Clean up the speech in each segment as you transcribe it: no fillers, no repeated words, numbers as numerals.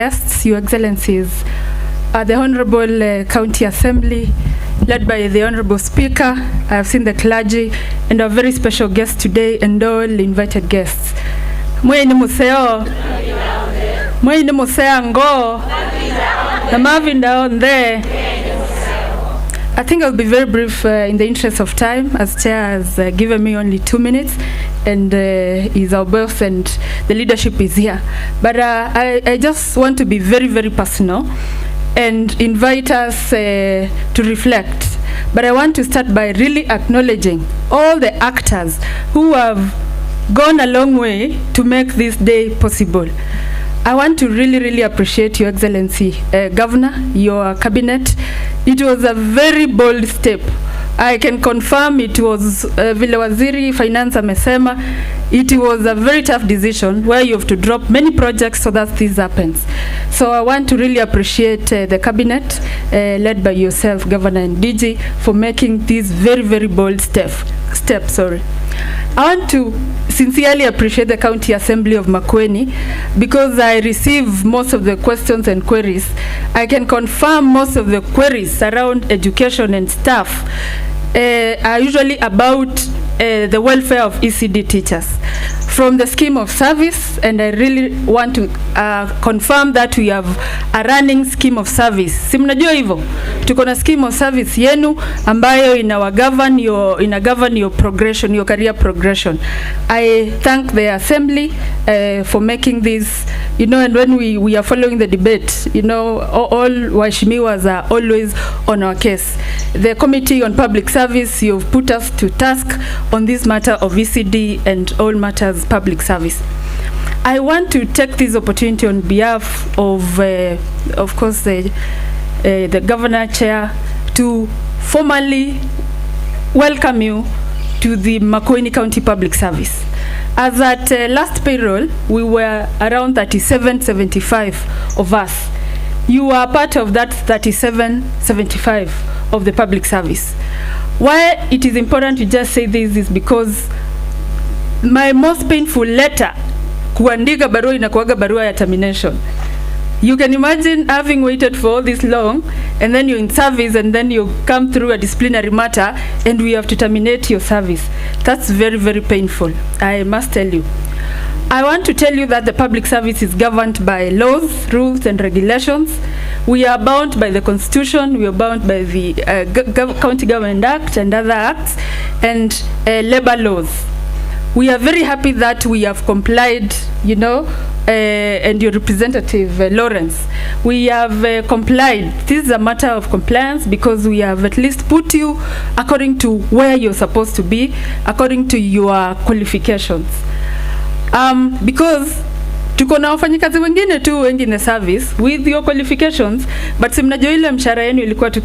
Guests, Your Excellencies, the Honorable County Assembly, led by the Honorable Speaker. I have seen the clergy and our very special guest today and all invited guests. Mweni museo, mweni musea ngo, na mavinda on there. I think I'll be very brief in the interest of time, as Chair has given me only 2 minutes, and is our boss and the leadership is here. But I just want to be very, very personal and invite us to reflect. But I want to start by really acknowledging all the actors who have gone a long way to make this day possible. I want to really, really appreciate Your Excellency, Governor, your cabinet. It was a very bold step. I can confirm it was Vile Waziri Finance amesema, it was a very tough decision where you have to drop many projects so that this happens. So I want to really appreciate the cabinet led by yourself, Governor and DG, for making this very, very bold step. I want to sincerely appreciate the County Assembly of Makueni because I receive most of the questions and queries. I can confirm most of the queries around education and staff are usually about the welfare of ECD teachers from the scheme of service, and I really want to confirm that we have a running scheme of service. Si mnajua hivyo? Tuko na scheme of service yenu ambayo govern your progression, your career progression. I thank the assembly for making this, and when we are following the debate, all waheshimiwas are always on our case. The Committee on Public Service, you've put us to task on this matter of ECD and all matters public service. I want to take this opportunity on behalf of course, the Governor Chair to formally welcome you to the Makueni County Public Service. As at last payroll, we were around 3775 of us. You are part of that 3775 of the public service. Why it is important to just say this is because my most painful letter kuandika barua inakuaga barua ya termination. You can imagine having waited for all this long and then you're in service and then you come through a disciplinary matter and we have to terminate your service. That's very, very painful, I must tell you. I want to tell you that the public service is governed by laws, rules and regulations. We are bound by the Constitution, we are bound by the County Government Act and other acts and labor laws. We are very happy that we have complied, and your representative, Lawrence. We have complied. This is a matter of compliance because we have at least put you according to where you're supposed to be, according to your qualifications. Because tuko na wafanyikazi wengine tu wengi in the service with your qualifications, but simnajua ile mshahara yenu ilikuwa tu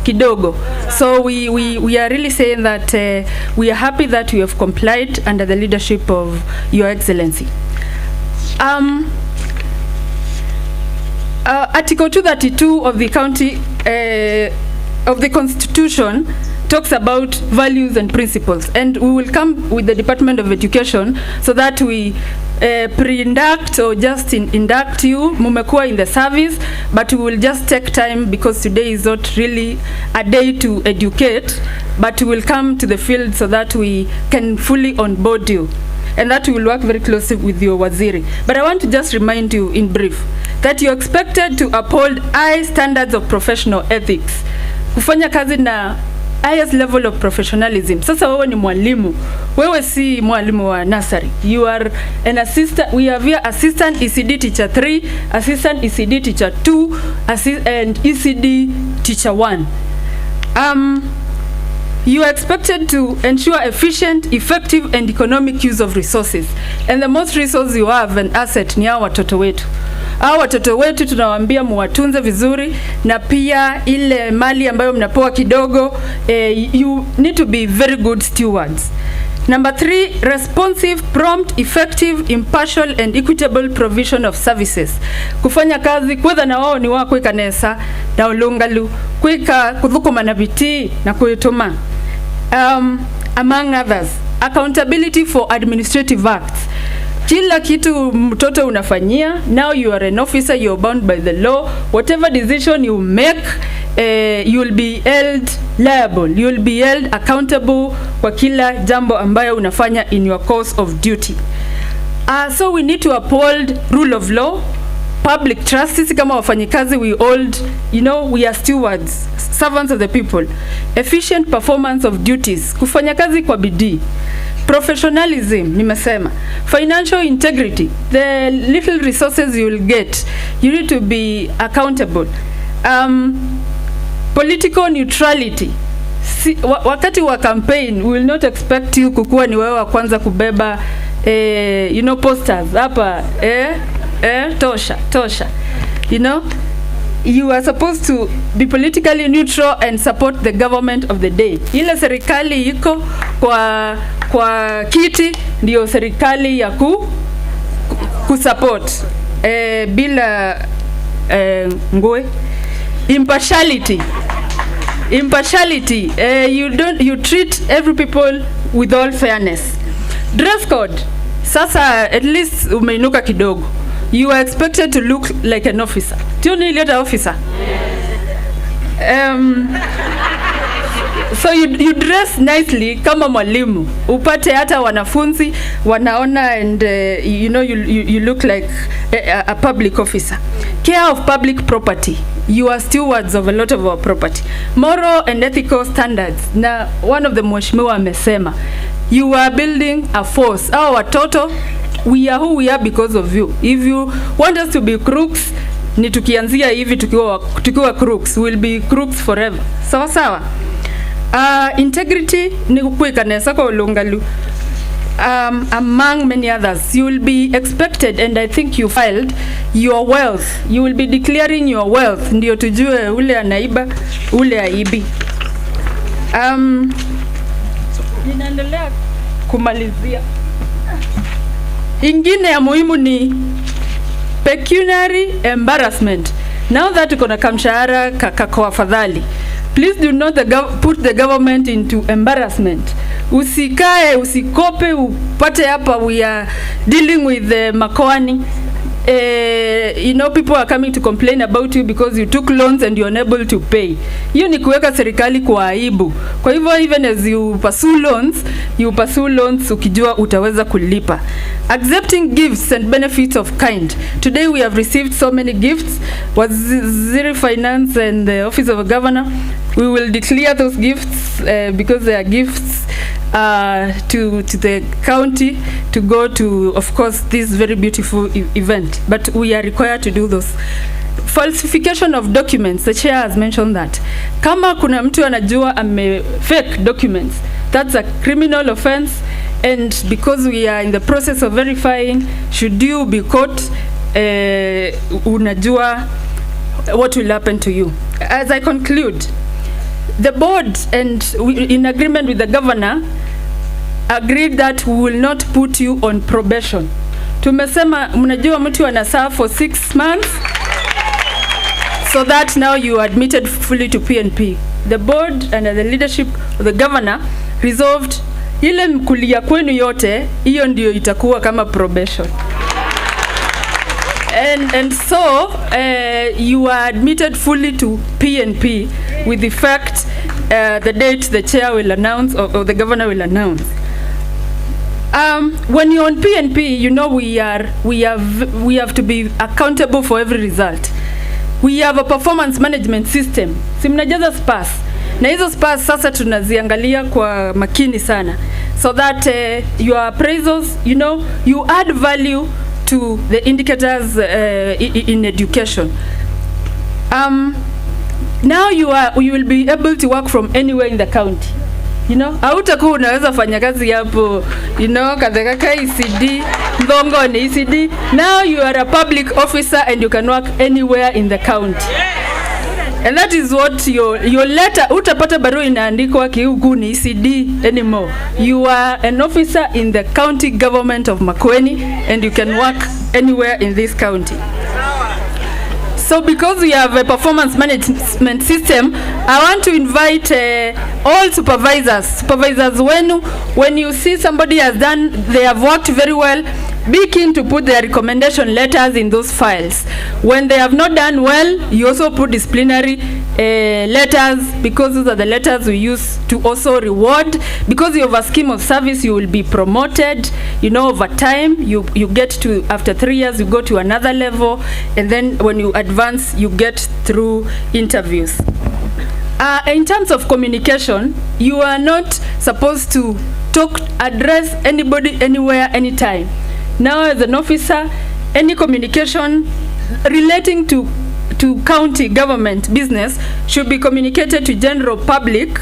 kidogo. So we are really saying that we are happy that we have complied under the leadership of Your Excellency. Article 232 of the county of the Constitution talks about values and principles, and we will come with the Department of Education so that we pre-induct or just induct you. Mumekuwa in the service, but we will just take time because today is not really a day to educate, but we will come to the field so that we can fully onboard you and that we will work very closely with your waziri. But I want to just remind you in brief that you're expected to uphold high standards of professional ethics, kufanya kazi na highest level of professionalism. Sasa wewe ni mwalimu, wewe si mwalimu wa nursery. You are an assistant. We have here assistant ECD teacher 3, assistant ECD teacher 2, and ECD teacher 1. You are expected to ensure efficient, effective and economic use of resources. And the most resource you have an asset ni hao watoto wetu. Hao watoto wetu tunawaambia muwatunze vizuri, na pia ile mali ambayo mnapewa kidogo, you need to be very good stewards. Number 3, responsive, prompt, effective, impartial and equitable provision of services. Kufanya kazi kwetha na wao ni wako ikanesa na ulungalu kwika kuthukuma na biti na kuituma. Among others, accountability for administrative acts. Kila kitu mtoto unafanyia. Now you are an officer, you are bound by the law. Whatever decision you make, you will be held liable. You will be held accountable kwa kila jambo ambayo unafanya in your course of duty. So we need to uphold rule of law, public trust. Sisi kama wafanyikazi, we hold, we are stewards, servants of the people. Efficient performance of duties, kufanya kazi kwa bidii. Professionalism, nimesema. Financial integrity, the little resources you will get, you need to be accountable. Political neutrality. Wakati wa campaign, we will not expect you kukuwa ni wewe wa kwanza kubeba posters hapa tosha. You are supposed to be politically neutral and support the government of the day. Ile serikali iko kwa kiti ndio serikali ya kusupport bila ngwe. Impartiality, you treat every people with all fairness. Dress code, sasa at least umeinuka kidogo. You are expected to look like an officer. Do you need an officer? So you dress nicely kama mwalimu. Upate hata wanafunzi wanaona, and you look like a public officer. Care of public property. You are stewards of a lot of our property. Moral and ethical standards. Na one of the mheshimiwa amesema, you are building a force. Our watoto, we are who we are because of you. If you want us to be crooks, ni tukianzia hivi tukiwa crooks, we'll be crooks forever. Sawa. Integrity ni kuikanesa kwa ulungalu. Among many others, you will be expected, and I think you filed your wealth. You will be declaring your wealth, ndio tujue ule anaiba, ule aibi. Ninaendelea kumalizia. Ingine ya muhimu ni pecuniary embarrassment. Now that uko na kamshahara kwa afadhali, please do not put the government into embarrassment. Usikope upate hapa. We are dealing with the Makueni. People are coming to complain about you because you took loans and you're unable to pay. Hiyo ni kuweka serikali kwa aibu. Kwa hivyo, even as you pursue loans ukijua utaweza kulipa. Accepting gifts and benefits of kind. Today we have received so many gifts. Waziri Finance and the Office of a Governor, we will declare those gifts because they are gifts to the county to go to, of course, this very beautiful event. But we are required to do those. Falsification of documents, the chair has mentioned that. Kama kuna mtu anajua fake documents, that's a criminal offense, and because we are in the process of verifying, should you be caught, unajua what will happen to you. As I conclude, the board, and in agreement with the governor, agreed that we will not put you on probation. Tumesema mnajua mtu anaserve for 6 months, so that now you are admitted fully to PNP. The board and the leadership of the governor resolved ile mkulia kwenu yote, hiyo ndio itakuwa kama probation. And so you are admitted fully to PNP with effect the date the chair will announce or the governor will announce. When you're on PNP, we have to be accountable for every result. We have a performance management system. Simnajaza spas. Na hizo spas sasa tunaziangalia kwa makini sana, so that your appraisals, you add value to the indicators in education. Now you will be able to work from anywhere in the county. Hautakuwa unaweza fanya kazi hapo, kadhaka ECD, Ngongoni ECD. Now you are a public officer and you can work anywhere in the county. And that is what your letter, utapata barua inaandikwa kiugu ni ECD anymore. You are an officer in the county government of Makueni and you can work anywhere in this county. So because we have a performance management system, I want to invite all supervisors when you see somebody they have worked very well, be keen to put their recommendation letters in those files. When they have not done well, you also put disciplinary letters, because those are the letters we use to also reward. Because you have a scheme of service, you will be promoted, you know, over time. You get to, after 3 years, you go to another level, and then when you advance, you get through interviews. In terms of communication, you are not supposed to address anybody, anywhere, anytime. Now, as an officer, any communication relating to county government business should be communicated to general public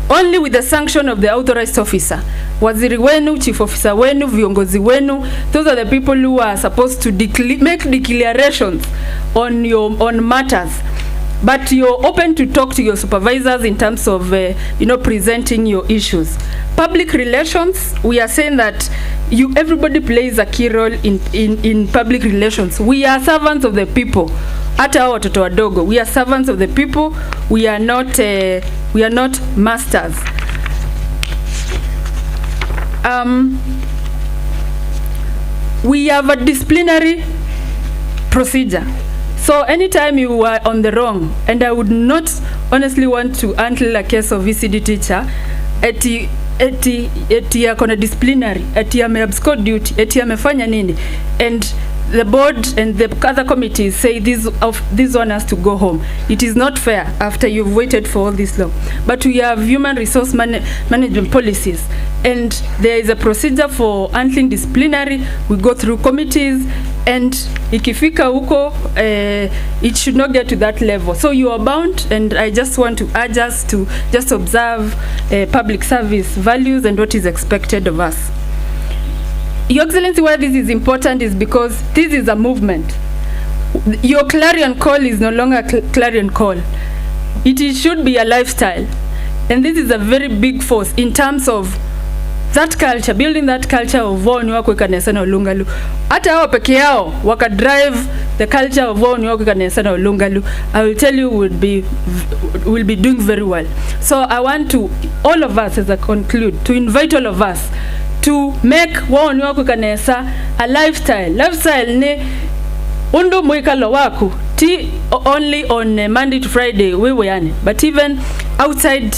only with the sanction of the authorized officer. Waziri wenu, chief officer wenu, viongozi wenu, those are the people who are supposed to make declarations on matters. But you're open to talk to your supervisors in terms of presenting your issues. Public relations, we are saying that everybody plays a key role in public relations. We are servants of the people. Hata watoto wadogo, we are servants of the people. We are not masters. We have a disciplinary procedure. So anytime you are on the wrong, and I would not honestly want to handle a case of ECD teacher, eti akona disciplinary, eti ameabscond duty, eti amefanya nini, and the board and the other committees say this one has to go home. It is not fair after you've waited for all this long. But we have human resource management policies, and there is a procedure for handling disciplinary. We go through committees, and ikifika huko, it should not get to that level. So you are bound, and I just want to urge us to just observe public service values and what is expected of us. Your Excellency, why this is important is because this is a movement. Your clarion call is no longer a clarion call. It should be a lifestyle. And this is a very big force in terms of that culture, building that culture of wao ni wako kanisa na Olungalu. Hata hao peke yao waka drive the culture of wao ni wako kanisa na Olungalu, I will tell you will be doing very well. So I want to, all of us, as I conclude, to invite all of us to make wao ni wako kanisa a lifestyle. Lifestyle ni undo mwikalo wako ti only on Monday to Friday we yani, but even outside,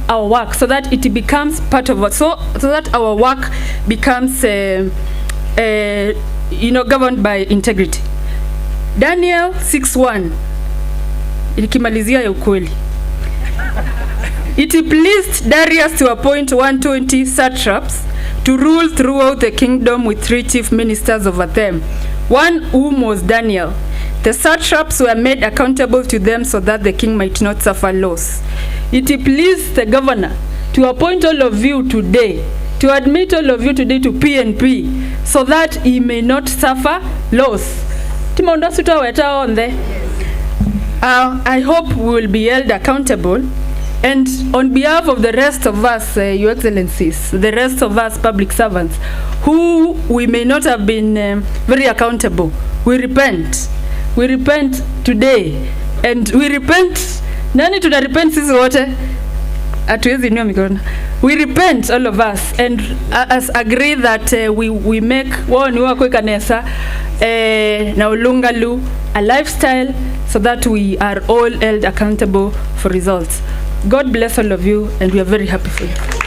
our work, so that it becomes part of us, so that our work becomes governed by integrity. Daniel 6:1 ilikimalizia ya ukweli. It pleased Darius to appoint 120 satraps to rule throughout the kingdom with 3 chief ministers over them, one whom was Daniel. The satraps were made accountable to them so that the king might not suffer loss. It pleased the governor to appoint all of you today, to admit all of you today to PNP, so that he may not suffer loss. I hope we will be held accountable. And on behalf of the rest of us, Your Excellencies, the rest of us public servants, who we may not have been very accountable, we repent. We repent today. And we repent. Nani tuna repent sisi wote? Atuwezi inua mikono. We repent, all of us, and as agree that we make wao ni wako kanisa na Olungalu a lifestyle, so that we are all held accountable for results. God bless all of you, and we are very happy for you.